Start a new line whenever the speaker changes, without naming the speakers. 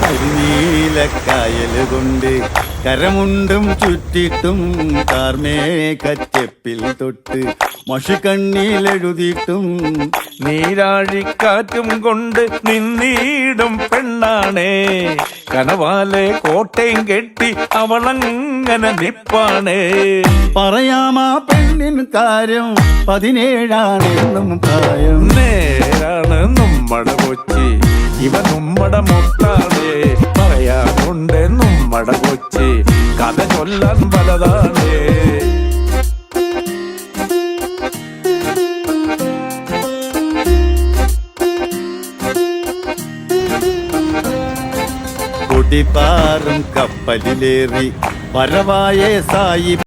കരിനീലക്കായല് കൊണ്ട് കരമുണ്ടും ചുറ്റിട്ടും കാർമേഘച്ചെപ്പിൽ തൊട്ട് മഷിക്കണ്ണിലെഴുതിയിട്ടും
നീരാഴിക്കാറ്റും കൊണ്ട് നിന്നീടും പെണ്ണാണേ. കനവാലെ കോട്ടയും കെട്ടി അവളങ്ങനെ നിപ്പാണേ.
പറയാമാ പെണ്ണിൻ കാര്യം 17 പ്രായം.
നേരാണ് നമ്മടെ കൊച്ചി, ഇവ നമ്മടെ മുട്ടാണേ. പറയാനുണ്ട് നമ്മടെ കൊച്ചി, കഥ ചൊല്ലാൻ പലതാണേ.
കൊടിപാറും കപ്പലിലേറി പരവായ സായി